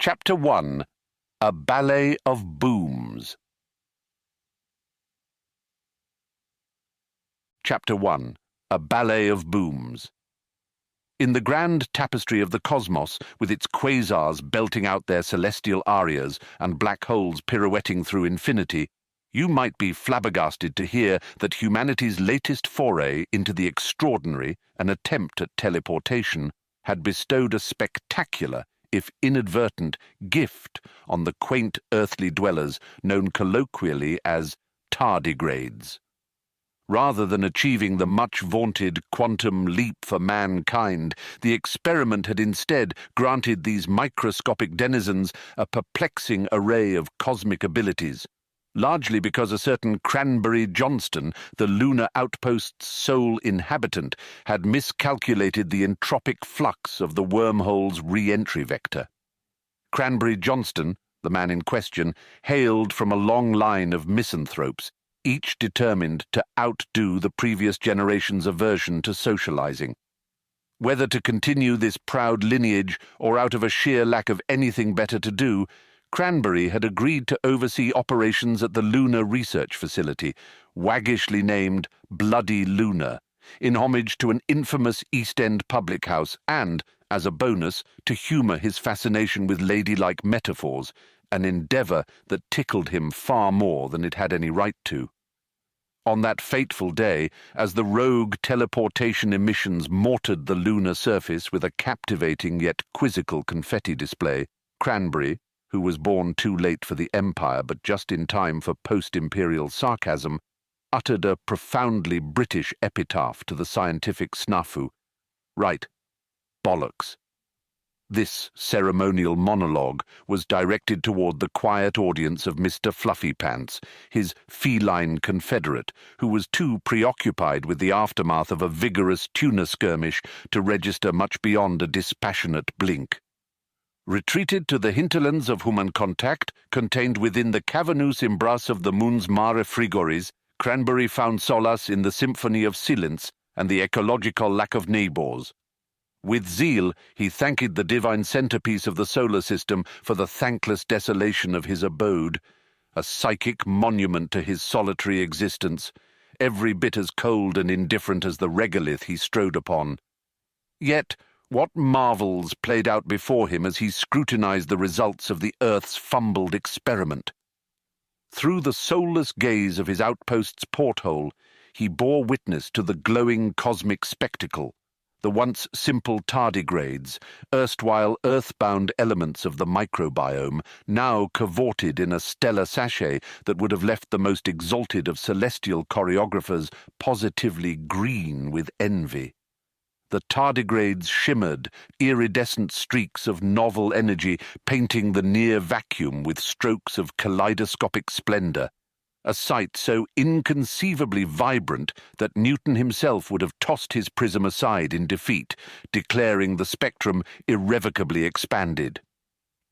Chapter 1. A Ballet of Booms. Chapter 1. A Ballet of Booms. In the grand tapestry of the cosmos, with its quasars belting out their celestial arias and black holes pirouetting through infinity, you might be flabbergasted to hear that humanity's latest foray into the extraordinary, an attempt at teleportation, had bestowed a spectacular, if inadvertent, gift on the quaint earthly dwellers known colloquially as tardigrades. Rather than achieving the much-vaunted quantum leap for mankind, the experiment had instead granted these microscopic denizens a perplexing array of cosmic abilities, largely because a certain Cranberry Johnston, the lunar outpost's sole inhabitant, had miscalculated the entropic flux of the wormhole's re-entry vector. Cranberry Johnston, the man in question, hailed from a long line of misanthropes, each determined to outdo the previous generation's aversion to socializing. Whether to continue this proud lineage or out of a sheer lack of anything better to do, Cranberry had agreed to oversee operations at the Lunar Research Facility, waggishly named Bloody Lunar, in homage to an infamous East End public house and, as a bonus, to humour his fascination with ladylike metaphors, an endeavour that tickled him far more than it had any right to. On that fateful day, as the rogue teleportation emissions mortared the lunar surface with a captivating yet quizzical confetti display, Cranberry, who was born too late for the Empire but just in time for post-imperial sarcasm, uttered a profoundly British epitaph to the scientific snafu. Right. Bollocks. This ceremonial monologue was directed toward the quiet audience of Mr. Fluffypants, his feline confederate, who was too preoccupied with the aftermath of a vigorous tuna skirmish to register much beyond a dispassionate blink. Retreated to the hinterlands of human contact, contained within the cavernous embrace of the moon's mare frigoris, Cranberry found solace in the symphony of silence and the ecological lack of neighbours. With zeal, he thanked the divine centrepiece of the solar system for the thankless desolation of his abode, a psychic monument to his solitary existence, every bit as cold and indifferent as the regolith he strode upon. Yet, what marvels played out before him as he scrutinized the results of the Earth's fumbled experiment? Through the soulless gaze of his outpost's porthole, he bore witness to the glowing cosmic spectacle, the once simple tardigrades, erstwhile earthbound elements of the microbiome, now cavorted in a stellar sachet that would have left the most exalted of celestial choreographers positively green with envy. The tardigrades shimmered, iridescent streaks of novel energy painting the near vacuum with strokes of kaleidoscopic splendor, a sight so inconceivably vibrant that Newton himself would have tossed his prism aside in defeat, declaring the spectrum irrevocably expanded.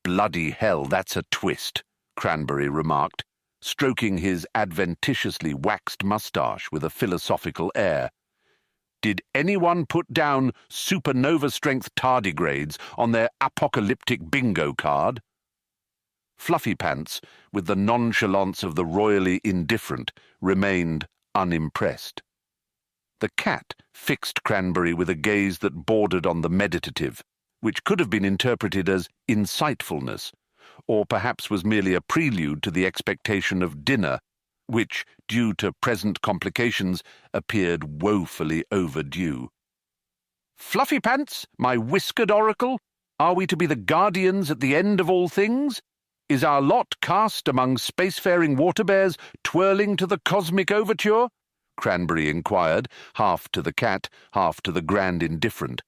"Bloody hell, that's a twist," Cranberry remarked, stroking his adventitiously waxed moustache with a philosophical air. Did anyone put down supernova-strength tardigrades on their apocalyptic bingo card? Fluffypants, with the nonchalance of the royally indifferent, remained unimpressed. The cat fixed Cranberry with a gaze that bordered on the meditative, which could have been interpreted as insightfulness, or perhaps was merely a prelude to the expectation of dinner, which, due to present complications, appeared woefully overdue. "Fluffypants, my whiskered oracle, are we to be the guardians at the end of all things? Is our lot cast among spacefaring water-bears twirling to the cosmic overture?" Cranberry inquired, half to the cat, half to the grand indifferent.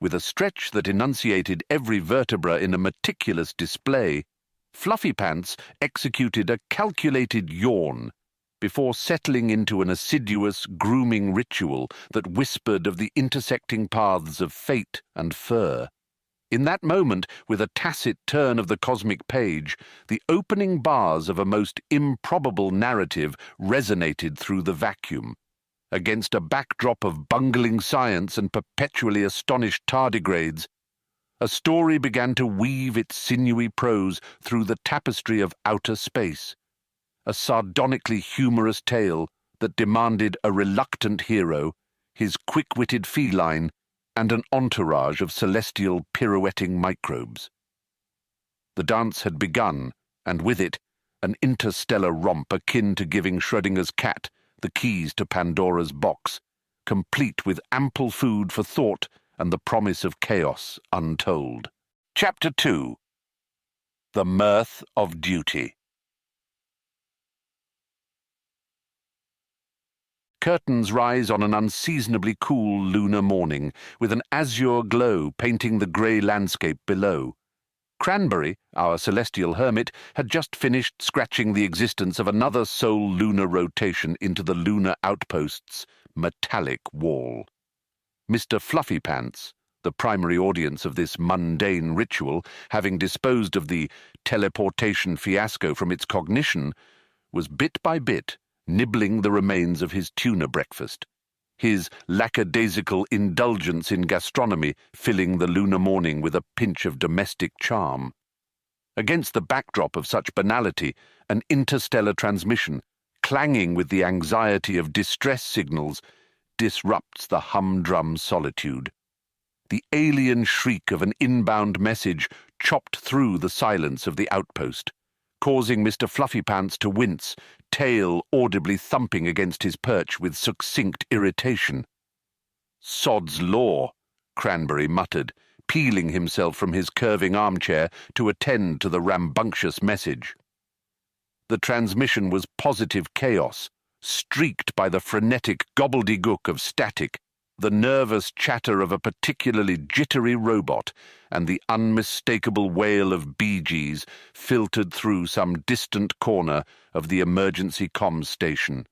With a stretch that enunciated every vertebra in a meticulous display, Fluffypants executed a calculated yawn before settling into an assiduous, grooming ritual that whispered of the intersecting paths of fate and fur. In that moment, with a tacit turn of the cosmic page, the opening bars of a most improbable narrative resonated through the vacuum. Against a backdrop of bungling science and perpetually astonished tardigrades, A story began to weave its sinewy prose through the tapestry of outer space, a sardonically humorous tale that demanded a reluctant hero, his quick-witted feline, and an entourage of celestial pirouetting microbes. The dance had begun, and with it, an interstellar romp akin to giving Schrödinger's cat the keys to Pandora's box, complete with ample food for thought and the promise of chaos untold. Chapter 2. The Mirth of Duty. Curtains rise on an unseasonably cool lunar morning, with an azure glow painting the grey landscape below. Cranberry, our celestial hermit, had just finished scratching the existence of another sole lunar rotation into the lunar outpost's metallic wall. Mr. Fluffypants, the primary audience of this mundane ritual, having disposed of the teleportation fiasco from its cognition, was bit by bit nibbling the remains of his tuna breakfast, his lackadaisical indulgence in gastronomy filling the lunar morning with a pinch of domestic charm. Against the backdrop of such banality, an interstellar transmission, clanging with the anxiety of distress signals, disrupts the humdrum solitude. The alien shriek of an inbound message chopped through the silence of the outpost, causing Mr. Fluffypants to wince, tail audibly thumping against his perch with succinct irritation. "Sod's law," Cranberry muttered, peeling himself from his curving armchair to attend to the rambunctious message. The transmission was positive chaos, streaked by the frenetic gobbledygook of static, the nervous chatter of a particularly jittery robot, and the unmistakable wail of Bee Gees filtered through some distant corner of the emergency comms station.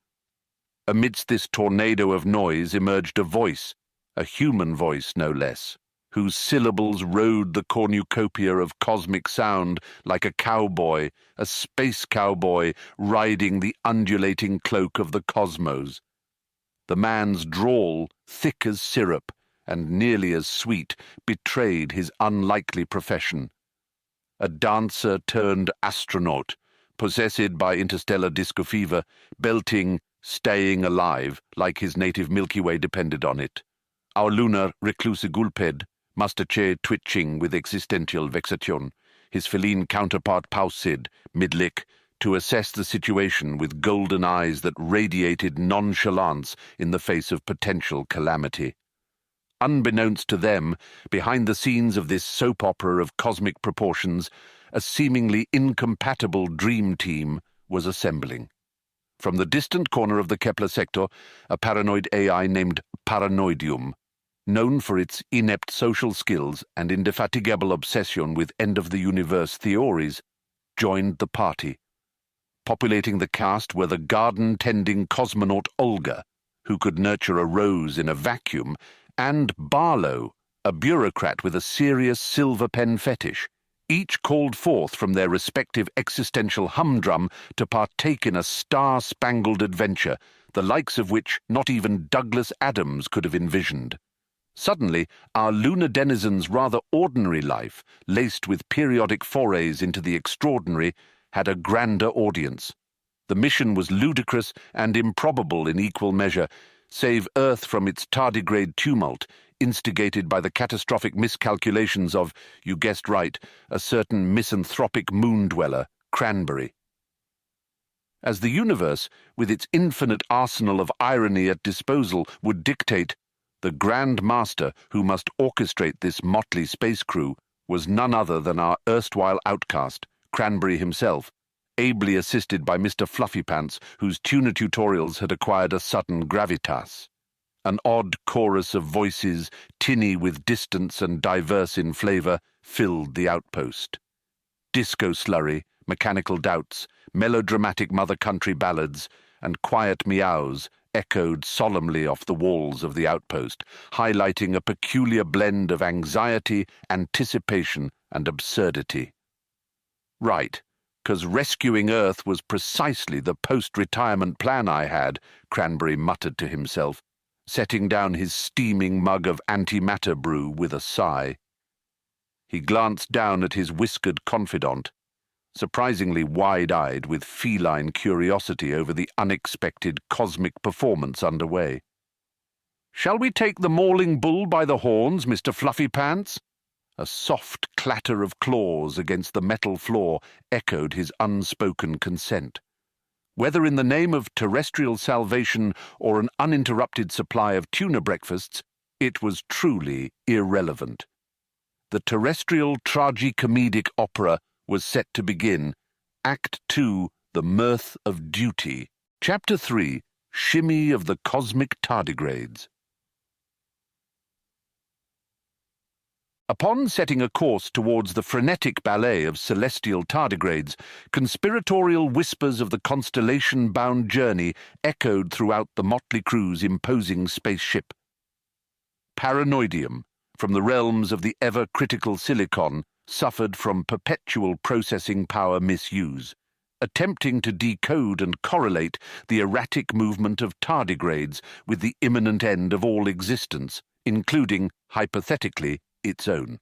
Amidst this tornado of noise emerged a voice, a human voice no less, whose syllables rode the cornucopia of cosmic sound like a cowboy, a space cowboy, riding the undulating cloak of the cosmos. The man's drawl, thick as syrup and nearly as sweet, betrayed his unlikely profession. A dancer turned astronaut, possessed by interstellar disco fever, belting, staying alive, like his native Milky Way depended on it. Our lunar reclusegulped, Masterche twitching with existential vexation, his feline counterpart Pausid, mid-lick, to assess the situation with golden eyes that radiated nonchalance in the face of potential calamity. Unbeknownst to them, behind the scenes of this soap opera of cosmic proportions, a seemingly incompatible dream team was assembling. From the distant corner of the Kepler sector, a paranoid AI named Paranoidium, known for its inept social skills and indefatigable obsession with end-of-the-universe theories, joined the party. Populating the cast were the garden-tending cosmonaut Olga, who could nurture a rose in a vacuum, and Barlow, a bureaucrat with a serious silver pen fetish, each called forth from their respective existential humdrum to partake in a star-spangled adventure, the likes of which not even Douglas Adams could have envisioned. Suddenly, our lunar denizen's rather ordinary life, laced with periodic forays into the extraordinary, had a grander audience. The mission was ludicrous and improbable in equal measure, save Earth from its tardigrade tumult, instigated by the catastrophic miscalculations of, you guessed right, a certain misanthropic moon-dweller, Cranberry. As the universe, with its infinite arsenal of irony at disposal, would dictate, the Grand Master who must orchestrate this motley space crew was none other than our erstwhile outcast, Cranberry himself, ably assisted by Mr. Fluffypants, whose tuna tutorials had acquired a sudden gravitas. An odd chorus of voices, tinny with distance and diverse in flavour, filled the outpost. Disco slurry, mechanical doubts, melodramatic mother country ballads, and quiet meows echoed solemnly off the walls of the outpost, highlighting a peculiar blend of anxiety, anticipation, and absurdity. Right, 'cause rescuing Earth was precisely the post-retirement plan I had, Cranberry muttered to himself, setting down his steaming mug of antimatter brew with a sigh. He glanced down at his whiskered confidant, surprisingly wide-eyed with feline curiosity over the unexpected cosmic performance underway. "Shall we take the mauling bull by the horns, Mr. Fluffy Pants?" A soft clatter of claws against the metal floor echoed his unspoken consent. Whether in the name of terrestrial salvation or an uninterrupted supply of tuna breakfasts, it was truly irrelevant. The terrestrial tragicomedic opera was set to begin. Act 2, The Mirth of Duty. Chapter 3, Shimmy of the Cosmic Tardigrades. Upon setting a course towards the frenetic ballet of celestial tardigrades, conspiratorial whispers of the constellation-bound journey echoed throughout the motley crew's imposing spaceship. Paranoidium, from the realms of the ever-critical silicon, suffered from perpetual processing power misuse, attempting to decode and correlate the erratic movement of tardigrades with the imminent end of all existence, including, hypothetically, its own.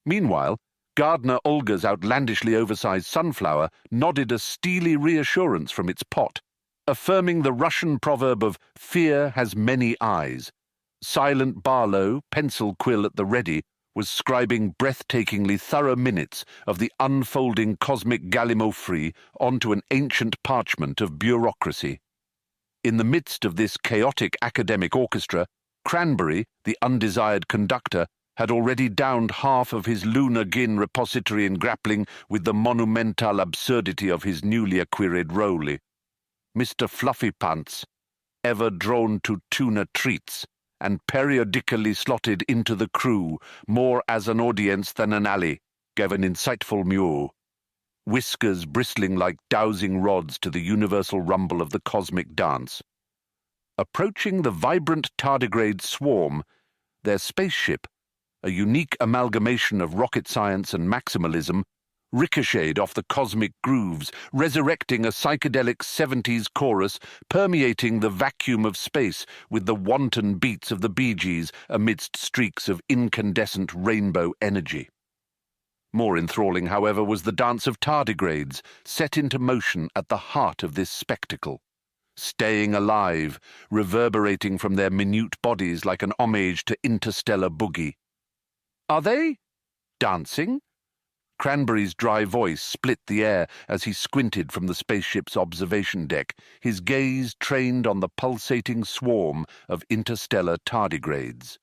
Meanwhile, Gardener Olga's outlandishly oversized sunflower nodded a steely reassurance from its pot, affirming the Russian proverb of "fear has many eyes." Silent Barlow, pencil quill at the ready, was scribing breathtakingly thorough minutes of the unfolding cosmic gallimaufry onto an ancient parchment of bureaucracy. In the midst of this chaotic academic orchestra, Cranberry, the undesired conductor, had already downed half of his lunar gin repository in grappling with the monumental absurdity of his newly acquired role. Mr. Fluffypants, ever drawn to tuna treats, and periodically slotted into the crew, more as an audience than an ally, gave an insightful mew, whiskers bristling like dowsing rods to the universal rumble of the cosmic dance. Approaching the vibrant tardigrade swarm, their spaceship, a unique amalgamation of rocket science and maximalism, ricocheted off the cosmic grooves, resurrecting a psychedelic 70s chorus permeating the vacuum of space with the wanton beats of the Bee Gees amidst streaks of incandescent rainbow energy. More enthralling, however, was the dance of tardigrades set into motion at the heart of this spectacle, staying alive, reverberating from their minute bodies like an homage to interstellar boogie. "Are they dancing?" Cranberry's dry voice split the air as he squinted from the spaceship's observation deck, his gaze trained on the pulsating swarm of interstellar tardigrades.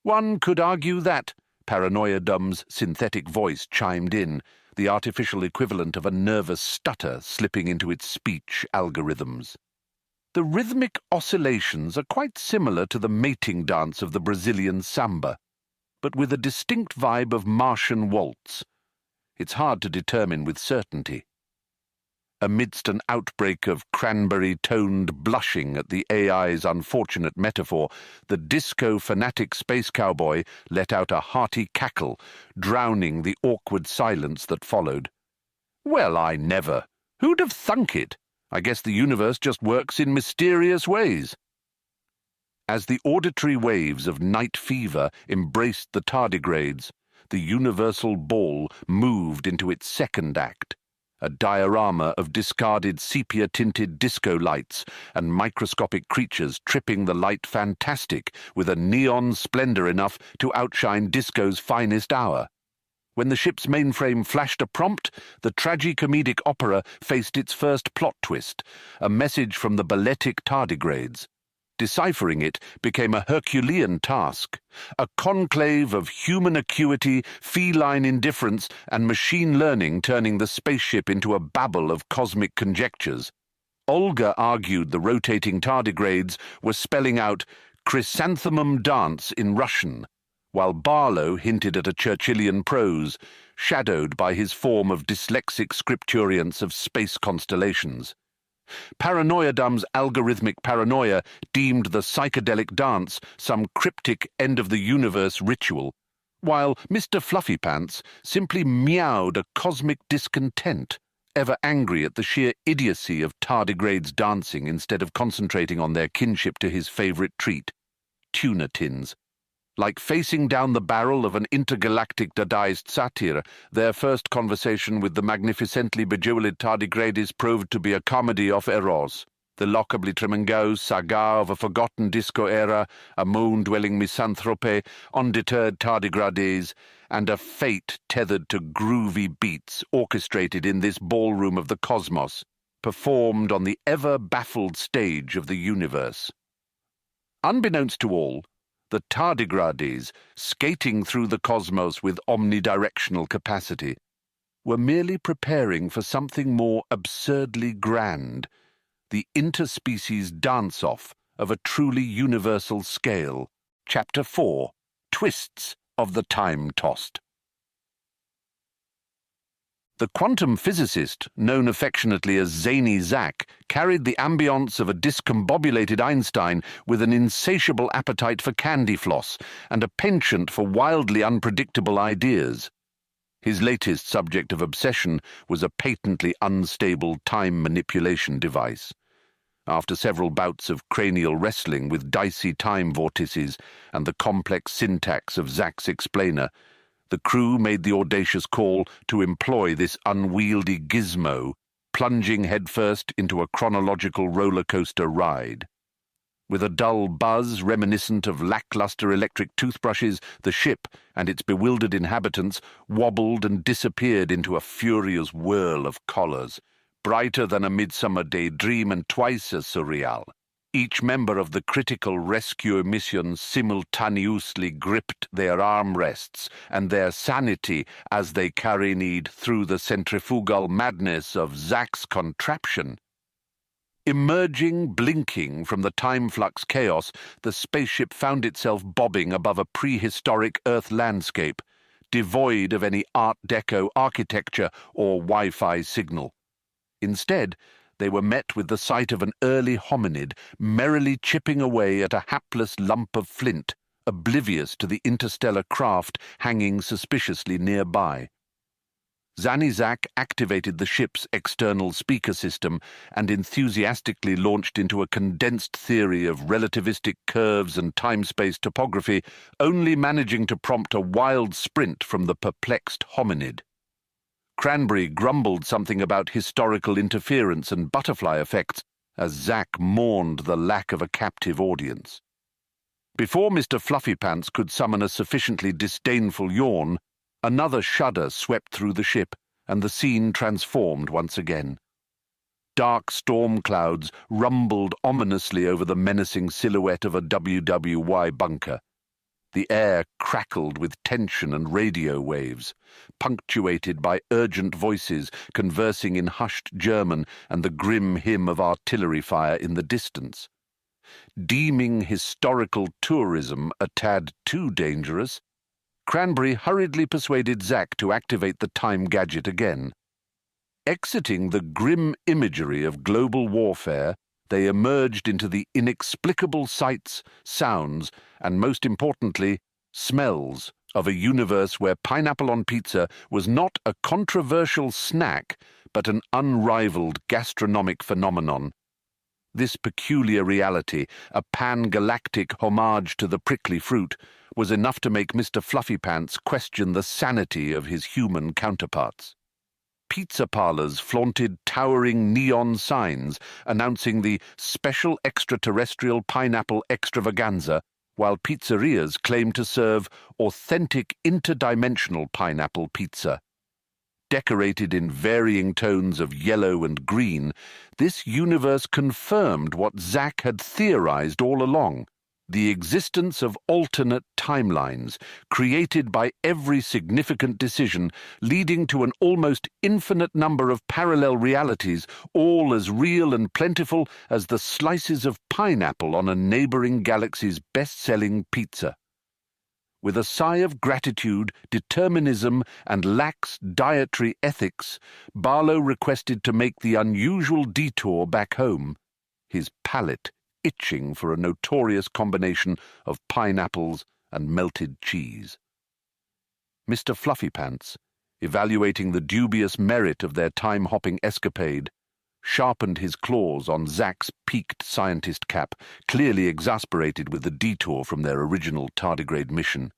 One could argue that," Paranoiadum's synthetic voice chimed in, the artificial equivalent of a nervous stutter slipping into its speech algorithms. "The rhythmic oscillations are quite similar to the mating dance of the Brazilian samba, but with a distinct vibe of Martian waltz. It's hard to determine with certainty." Amidst an outbreak of cranberry-toned blushing at the AI's unfortunate metaphor, the disco-fanatic space cowboy let out a hearty cackle, drowning the awkward silence that followed. "Well, I never. Who'd have thunk it? I guess the universe just works in mysterious ways." As the auditory waves of night fever embraced the tardigrades, the universal ball moved into its second act, a diorama of discarded sepia-tinted disco lights and microscopic creatures tripping the light fantastic with a neon splendor enough to outshine disco's finest hour. When the ship's mainframe flashed a prompt, the tragicomedic opera faced its first plot twist, a message from the balletic tardigrades. Deciphering it became a Herculean task, a conclave of human acuity, feline indifference, and machine learning turning the spaceship into a babble of cosmic conjectures. Olga argued the rotating tardigrades were spelling out chrysanthemum dance in Russian, while Barlow hinted at a Churchillian prose, shadowed by his form of dyslexic scripturiance of space constellations. Paranoiadum's algorithmic paranoia deemed the psychedelic dance some cryptic end-of-the-universe ritual, while Mr. Fluffypants simply meowed a cosmic discontent, ever angry at the sheer idiocy of tardigrades dancing instead of concentrating on their kinship to his favorite treat, tuna tins. Like facing down the barrel of an intergalactic Dadaist satyr, their first conversation with the magnificently bejeweled tardigrades proved to be a comedy of errors. The lockably Tremengo saga of a forgotten disco era, a moon-dwelling misanthrope, undeterred tardigrades, and a fate tethered to groovy beats orchestrated in this ballroom of the cosmos, performed on the ever-baffled stage of the universe. Unbeknownst to all, the tardigrades, skating through the cosmos with omnidirectional capacity, were merely preparing for something more absurdly grand, the interspecies dance-off of a truly universal scale. Chapter 4. Twists of the Time-Tossed. The quantum physicist, known affectionately as Zany Zach, carried the ambience of a discombobulated Einstein with an insatiable appetite for candy floss and a penchant for wildly unpredictable ideas. His latest subject of obsession was a patently unstable time manipulation device. After several bouts of cranial wrestling with dicey time vortices and the complex syntax of Zach's explainer, the crew made the audacious call to employ this unwieldy gizmo, plunging headfirst into a chronological roller coaster ride. With a dull buzz reminiscent of lackluster electric toothbrushes, the ship and its bewildered inhabitants wobbled and disappeared into a furious whirl of colours, brighter than a midsummer day dream and twice as surreal. Each member of the critical rescue mission simultaneously gripped their armrests and their sanity as they careened through the centrifugal madness of Zach's contraption. Emerging, blinking from the time-flux chaos, the spaceship found itself bobbing above a prehistoric Earth landscape, devoid of any Art Deco architecture or Wi-Fi signal. Instead, they were met with the sight of an early hominid merrily chipping away at a hapless lump of flint, oblivious to the interstellar craft hanging suspiciously nearby. Zanizak activated the ship's external speaker system and enthusiastically launched into a condensed theory of relativistic curves and time-space topography, only managing to prompt a wild sprint from the perplexed hominid. Cranberry grumbled something about historical interference and butterfly effects as Zach mourned the lack of a captive audience. Before Mr. Fluffypants could summon a sufficiently disdainful yawn, another shudder swept through the ship, and the scene transformed once again. Dark storm clouds rumbled ominously over the menacing silhouette of a WWY bunker. The air crackled with tension and radio waves, punctuated by urgent voices conversing in hushed German and the grim hymn of artillery fire in the distance. Deeming historical tourism a tad too dangerous, Cranberry hurriedly persuaded Zach to activate the time gadget again. Exiting the grim imagery of global warfare, they emerged into the inexplicable sights, sounds, and most importantly, smells of a universe where pineapple on pizza was not a controversial snack, but an unrivaled gastronomic phenomenon. This peculiar reality, a pan-galactic homage to the prickly fruit, was enough to make Mr. Fluffypants question the sanity of his human counterparts. Pizza parlors flaunted towering neon signs announcing the special extraterrestrial pineapple extravaganza, while pizzerias claimed to serve authentic interdimensional pineapple pizza. Decorated in varying tones of yellow and green, this universe confirmed what Zach had theorized all along: the existence of alternate timelines, created by every significant decision, leading to an almost infinite number of parallel realities, all as real and plentiful as the slices of pineapple on a neighboring galaxy's best-selling pizza. With a sigh of gratitude, determinism, and lax dietary ethics, Barlow requested to make the unusual detour back home, his palate itching for a notorious combination of pineapples and melted cheese. Mr. Fluffypants, evaluating the dubious merit of their time-hopping escapade, sharpened his claws on Zack's peaked scientist cap, clearly exasperated with the detour from their original tardigrade mission.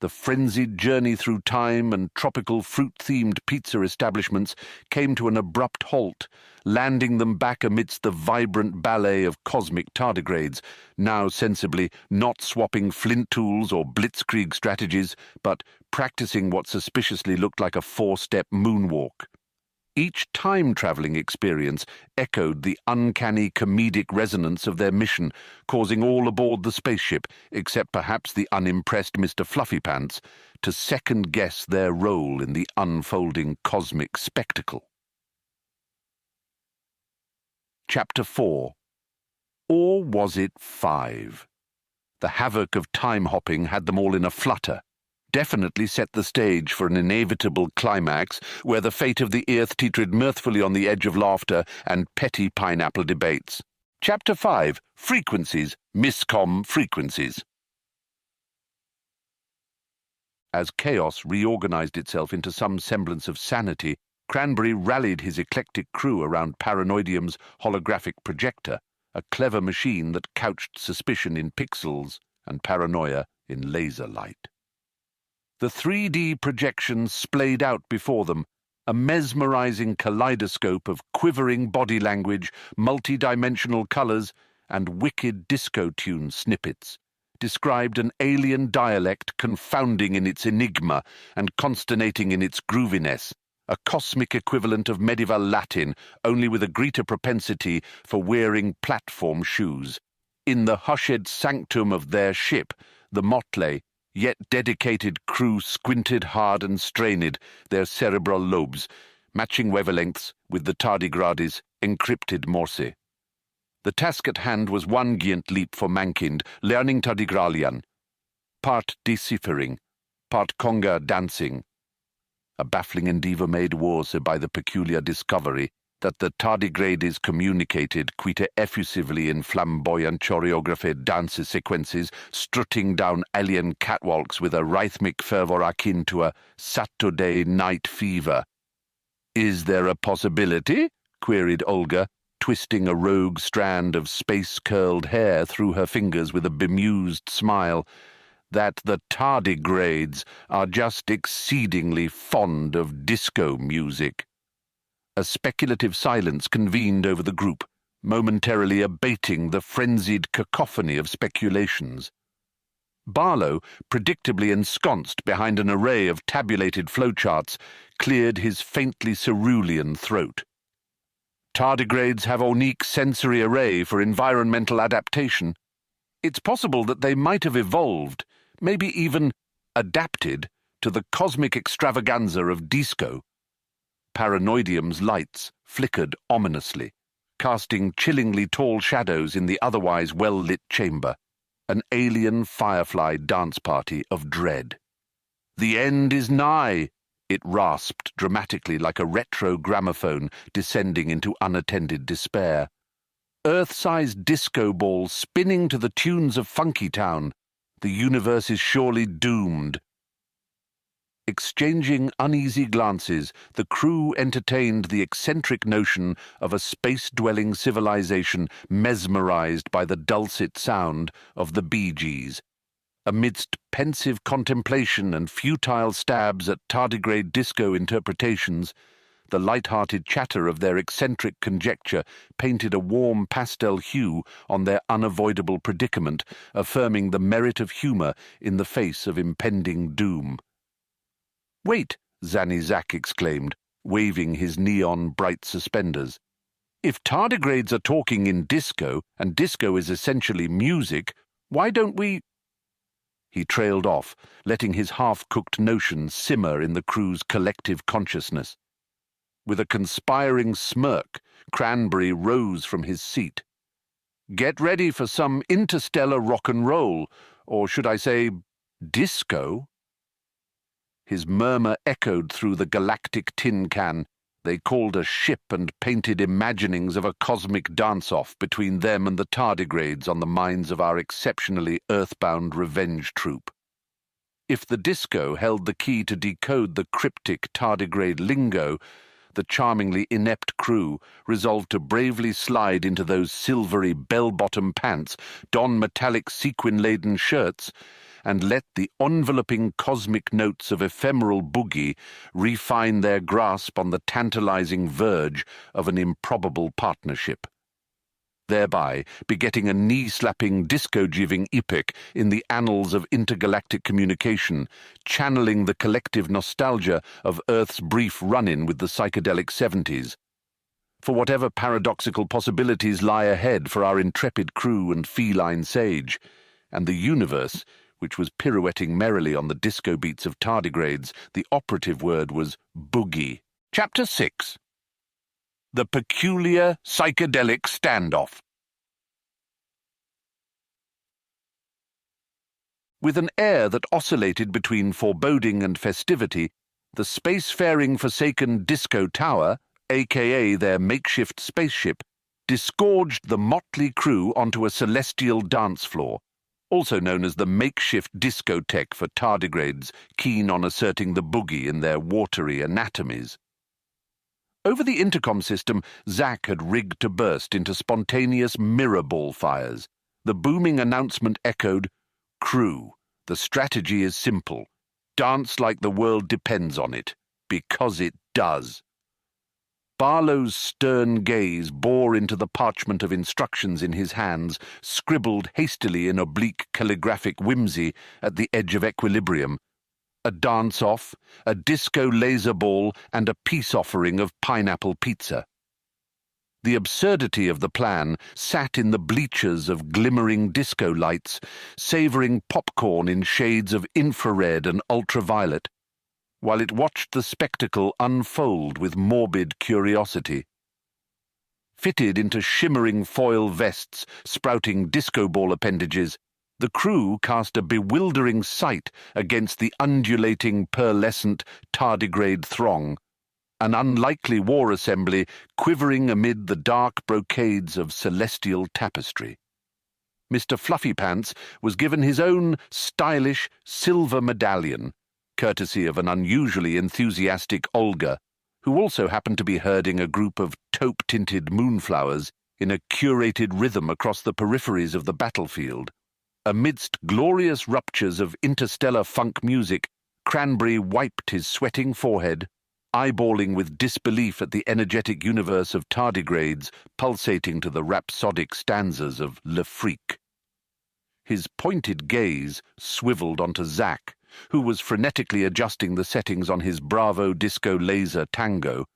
The frenzied journey through time and tropical fruit-themed pizza establishments came to an abrupt halt, landing them back amidst the vibrant ballet of cosmic tardigrades, now sensibly not swapping flint tools or blitzkrieg strategies, but practicing what suspiciously looked like a four-step moonwalk. Each time-traveling experience echoed the uncanny comedic resonance of their mission, causing all aboard the spaceship, except perhaps the unimpressed Mr. Fluffypants, to second-guess their role in the unfolding cosmic spectacle. Chapter 4. Or was it 5? The havoc of time-hopping had them all in a flutter. Definitely set the stage for an inevitable climax where the fate of the Earth teetered mirthfully on the edge of laughter and petty pineapple debates. Chapter 5. Frequencies, miscom frequencies. As chaos reorganized itself into some semblance of sanity, Cranberry rallied his eclectic crew around Paranoidium's holographic projector, a clever machine that couched suspicion in pixels and paranoia in laser light. The 3D projection splayed out before them, a mesmerizing kaleidoscope of quivering body language, multi-dimensional colors, and wicked disco tune snippets, described an alien dialect confounding in its enigma and consternating in its grooviness, a cosmic equivalent of medieval Latin, only with a greater propensity for wearing platform shoes. In the hushed sanctum of their ship, the motley, yet dedicated crew squinted hard and strained, their cerebral lobes, matching wavelengths with the tardigrade's encrypted Morse. The task at hand was one giant leap for Mankind, learning Tardigralian, part deciphering, part conga dancing. A baffling endeavor made worse by the peculiar discovery that the tardigrades communicated quite effusively in flamboyant choreographed dance sequences, strutting down alien catwalks with a rhythmic fervor akin to a Saturday night fever. "Is there a possibility?" queried Olga, twisting a rogue strand of space-curled hair through her fingers with a bemused smile, "that the tardigrades are just exceedingly fond of disco music?" A speculative silence convened over the group, momentarily abating the frenzied cacophony of speculations. Barlow, predictably ensconced behind an array of tabulated flowcharts, cleared his faintly cerulean throat. Tardigrades have a unique sensory array for environmental adaptation. It's possible that they might have evolved, maybe even adapted, to the cosmic extravaganza of disco. Paranoidium's lights flickered ominously, casting chillingly tall shadows in the otherwise well-lit chamber, an alien firefly dance party of dread. "The end is nigh," it rasped dramatically like a retro gramophone descending into unattended despair. Earth-sized disco balls spinning to the tunes of Funky Town. The universe is surely doomed. Exchanging uneasy glances, the crew entertained the eccentric notion of a space-dwelling civilization mesmerized by the dulcet sound of the Bee Gees. Amidst pensive contemplation and futile stabs at tardigrade disco interpretations, the light-hearted chatter of their eccentric conjecture painted a warm pastel hue on their unavoidable predicament, affirming the merit of humor in the face of impending doom. "Wait," Zanny Zack exclaimed, waving his neon-bright suspenders. "If tardigrades are talking in disco, and disco is essentially music, why don't we—" He trailed off, letting his half-cooked notion simmer in the crew's collective consciousness. With a conspiring smirk, Cranberry rose from his seat. "Get ready for some interstellar rock and roll, or should I say, disco?" His murmur echoed through the galactic tin can. They called a ship and painted imaginings of a cosmic dance-off between them and the tardigrades on the minds of our exceptionally earthbound revenge troupe. If the disco held the key to decode the cryptic tardigrade lingo, the charmingly inept crew resolved to bravely slide into those silvery bell-bottom pants, don metallic sequin-laden shirts, and let the enveloping cosmic notes of ephemeral boogie refine their grasp on the tantalizing verge of an improbable partnership, thereby begetting a knee-slapping, disco-jiving epic in the annals of intergalactic communication, channeling the collective nostalgia of Earth's brief run-in with the psychedelic 70s. For whatever paradoxical possibilities lie ahead for our intrepid crew and feline sage, and the universe, which was pirouetting merrily on the disco beats of tardigrades, the operative word was boogie. Chapter 6. The Peculiar Psychedelic Standoff. With an air that oscillated between foreboding and festivity, the spacefaring Forsaken Disco Tower, aka their makeshift spaceship, disgorged the motley crew onto a celestial dance floor, also known as the makeshift discotheque for tardigrades keen on asserting the boogie in their watery anatomies. Over the intercom system, Zack had rigged to burst into spontaneous mirror ball fires. The booming announcement echoed, "Crew, the strategy is simple. Dance like the world depends on it, because it does." Barlow's stern gaze bore into the parchment of instructions in his hands, scribbled hastily in oblique calligraphic whimsy at the edge of equilibrium. A dance-off, a disco laser ball, and a peace offering of pineapple pizza. The absurdity of the plan sat in the bleachers of glimmering disco lights, savouring popcorn in shades of infrared and ultraviolet, while it watched the spectacle unfold with morbid curiosity. Fitted into shimmering foil vests sprouting disco ball appendages, the crew cast a bewildering sight against the undulating, pearlescent tardigrade throng, an unlikely war assembly quivering amid the dark brocades of celestial tapestry. Mr. Fluffypants was given his own stylish silver medallion, courtesy of an unusually enthusiastic Olga, who also happened to be herding a group of taupe-tinted moonflowers in a curated rhythm across the peripheries of the battlefield. Amidst glorious ruptures of interstellar funk music, Cranberry wiped his sweating forehead, eyeballing with disbelief at the energetic universe of tardigrades pulsating to the rhapsodic stanzas of Le Freak. His pointed gaze swiveled onto Zack, who was frenetically adjusting the settings on his Bravo Disco Laser Tango,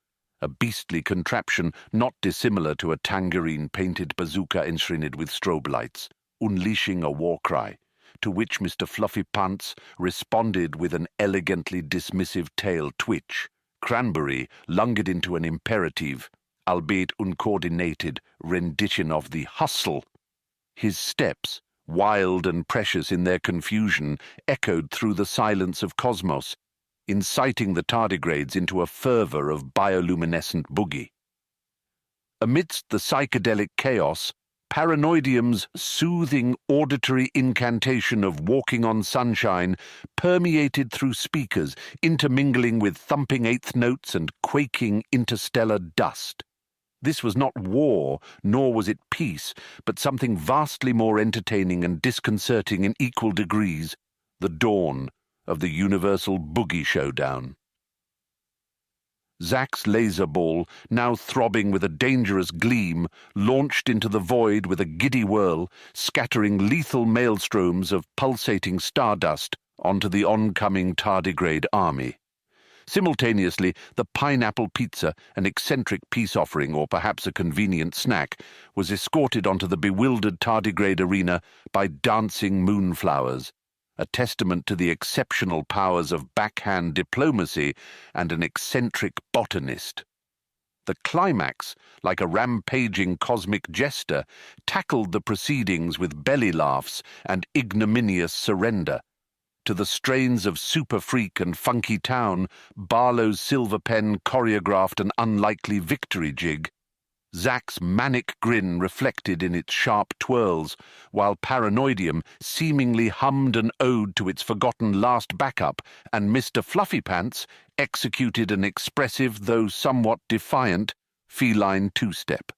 a beastly contraption not dissimilar to a tangerine-painted bazooka enshrined with strobe lights, unleashing a war cry, to which Mr. Fluffypants responded with an elegantly dismissive tail twitch. Cranberry lunged into an imperative, albeit uncoordinated, rendition of the hustle. His steps, wild and precious in their confusion, echoed through the silence of cosmos, inciting the tardigrades into a fervor of bioluminescent boogie. Amidst the psychedelic chaos, Paranoidium's soothing auditory incantation of Walking on Sunshine permeated through speakers, intermingling with thumping eighth notes and quaking interstellar dust. This was not war, nor was it peace, but something vastly more entertaining and disconcerting in equal degrees, the dawn of the universal boogie showdown. Zack's laser ball, now throbbing with a dangerous gleam, launched into the void with a giddy whirl, scattering lethal maelstroms of pulsating stardust onto the oncoming tardigrade army. Simultaneously, the pineapple pizza, an eccentric peace offering or perhaps a convenient snack, was escorted onto the bewildered tardigrade arena by dancing moonflowers, a testament to the exceptional powers of backhand diplomacy and an eccentric botanist. The climax, like a rampaging cosmic jester, tackled the proceedings with belly laughs and ignominious surrender. To the strains of Super Freak and Funky Town, Barlow's silver pen choreographed an unlikely victory jig. Zack's manic grin reflected in its sharp twirls, while Paranoidium seemingly hummed an ode to its forgotten last backup, and Mr. Fluffypants executed an expressive, though somewhat defiant, feline two-step.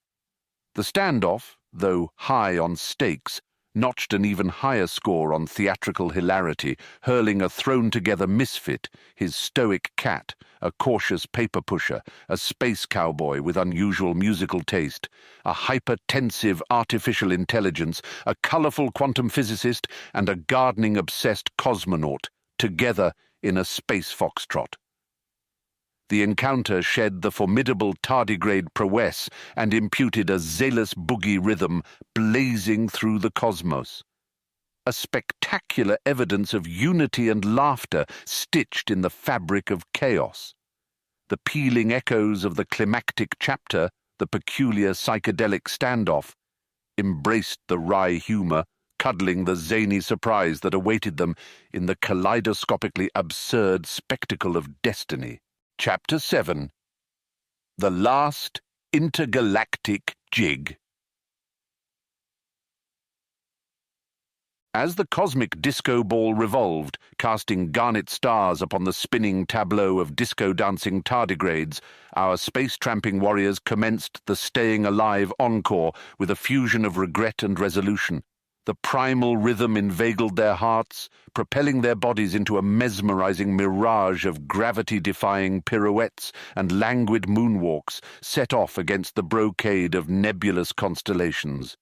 The standoff, though high on stakes, notched an even higher score on theatrical hilarity, hurling a thrown-together misfit, his stoic cat, a cautious paper pusher, a space cowboy with unusual musical taste, a hypertensive artificial intelligence, a colourful quantum physicist, and a gardening-obsessed cosmonaut, together in a space foxtrot. The encounter shed the formidable tardigrade prowess and imputed a zealous boogie rhythm blazing through the cosmos. A spectacular evidence of unity and laughter stitched in the fabric of chaos. The pealing echoes of the climactic chapter, the peculiar psychedelic standoff, embraced the wry humour, cuddling the zany surprise that awaited them in the kaleidoscopically absurd spectacle of destiny. Chapter 7. The Last Intergalactic Jig. As the cosmic disco ball revolved, casting garnet stars upon the spinning tableau of disco-dancing tardigrades, our space-tramping warriors commenced the staying alive encore with a fusion of regret and resolution. The primal rhythm inveigled their hearts, propelling their bodies into a mesmerizing mirage of gravity-defying pirouettes and languid moonwalks set off against the brocade of nebulous constellations.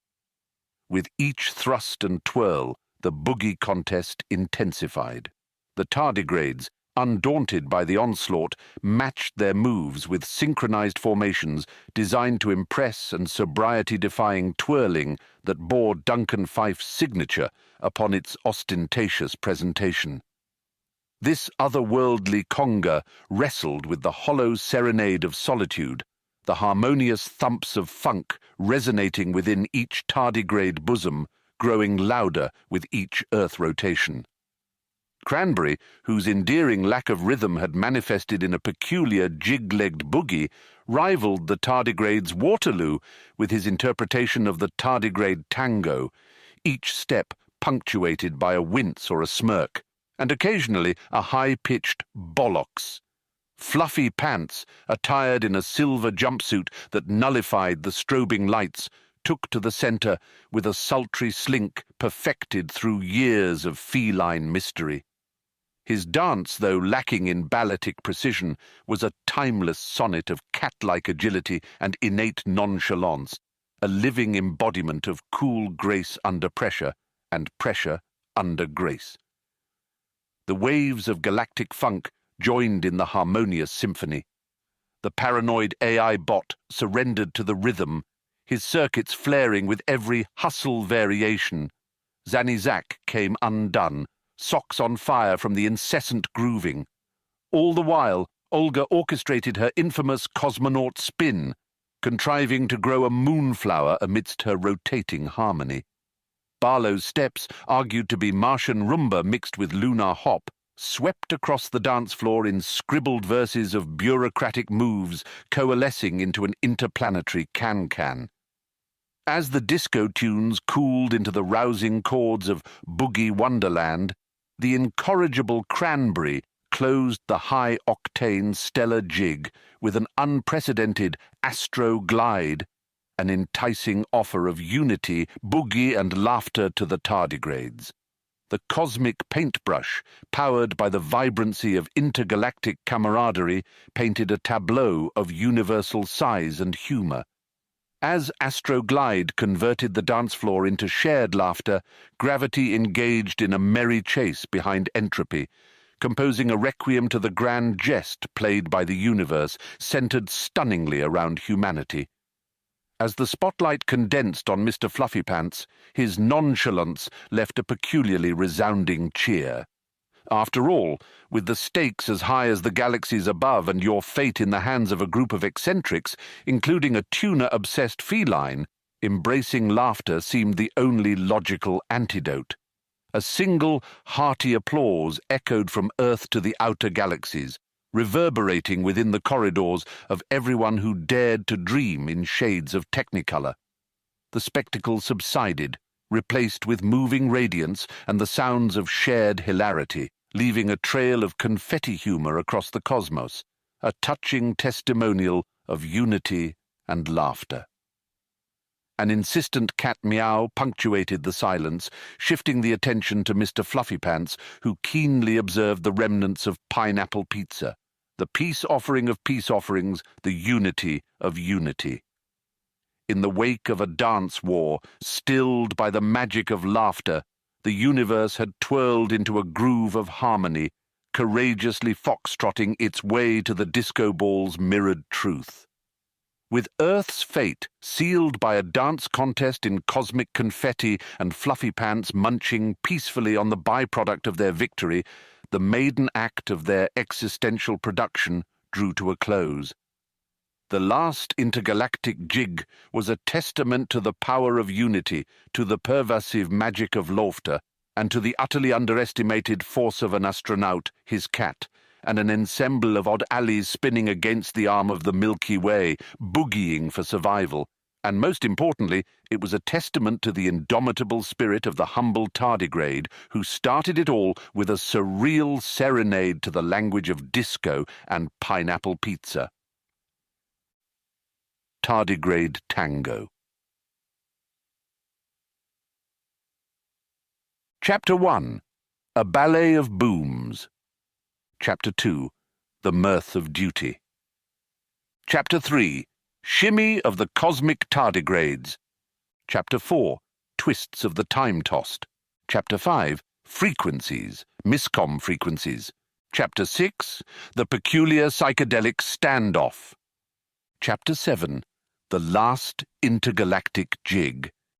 With each thrust and twirl, the boogie contest intensified. The tardigrades, undaunted by the onslaught, matched their moves with synchronized formations designed to impress and sobriety-defying twirling that bore Duncan Fife's signature upon its ostentatious presentation. This otherworldly conga wrestled with the hollow serenade of solitude, the harmonious thumps of funk resonating within each tardigrade bosom, growing louder with each Earth rotation. Cranberry, whose endearing lack of rhythm had manifested in a peculiar jig-legged boogie, rivaled the tardigrade's Waterloo with his interpretation of the tardigrade tango, each step punctuated by a wince or a smirk, and occasionally a high-pitched bollocks. Fluffy Pants, attired in a silver jumpsuit that nullified the strobing lights, took to the centre with a sultry slink perfected through years of feline mystery. His dance, though lacking in balletic precision, was a timeless sonnet of cat-like agility and innate nonchalance, a living embodiment of cool grace under pressure and pressure under grace. The waves of galactic funk joined in the harmonious symphony. The paranoid AI bot surrendered to the rhythm, his circuits flaring with every hustle variation. Zack came undone, socks on fire from the incessant grooving. All the while, Olga orchestrated her infamous cosmonaut spin, contriving to grow a moonflower amidst her rotating harmony. Barlow's steps, argued to be Martian rumba mixed with lunar hop, swept across the dance floor in scribbled verses of bureaucratic moves coalescing into an interplanetary can-can. As the disco tunes cooled into the rousing chords of Boogie Wonderland, the incorrigible Cranberry closed the high-octane stellar jig with an unprecedented astro glide, an enticing offer of unity, boogie, and laughter to the tardigrades. The cosmic paintbrush, powered by the vibrancy of intergalactic camaraderie, painted a tableau of universal size and humour. As Astroglide converted the dance floor into shared laughter, gravity engaged in a merry chase behind entropy, composing a requiem to the grand jest played by the universe, centered stunningly around humanity. As the spotlight condensed on Mr. Fluffypants, his nonchalance left a peculiarly resounding cheer. After all, with the stakes as high as the galaxies above and your fate in the hands of a group of eccentrics, including a tuna-obsessed feline, embracing laughter seemed the only logical antidote. A single, hearty applause echoed from Earth to the outer galaxies, reverberating within the corridors of everyone who dared to dream in shades of technicolor. The spectacle subsided, replaced with moving radiance and the sounds of shared hilarity, leaving a trail of confetti humor across the cosmos, a touching testimonial of unity and laughter. An insistent cat meow punctuated the silence, shifting the attention to Mr. Fluffypants, who keenly observed the remnants of pineapple pizza, the peace offering of peace offerings, the unity of unity. In the wake of a dance war, stilled by the magic of laughter, the universe had twirled into a groove of harmony, courageously foxtrotting its way to the disco ball's mirrored truth. With Earth's fate sealed by a dance contest in cosmic confetti and Fluffypants munching peacefully on the byproduct of their victory, the maiden act of their existential production drew to a close. The last intergalactic jig was a testament to the power of unity, to the pervasive magic of laughter, and to the utterly underestimated force of an astronaut, his cat, and an ensemble of odd alleys spinning against the arm of the Milky Way, boogieing for survival. And most importantly, it was a testament to the indomitable spirit of the humble tardigrade, who started it all with a surreal serenade to the language of disco and pineapple pizza. Tardigrade Tango. Chapter 1. A Ballet of Booms. Chapter 2. The Mirth of Duty. Chapter 3. Shimmy of the Cosmic Tardigrades. Chapter 4. Twists of the Time-Tossed. Chapter 5. Frequencies, miscom frequencies. Chapter 6. The Peculiar Psychedelic Standoff. Chapter 7. The Last Intergalactic Jig.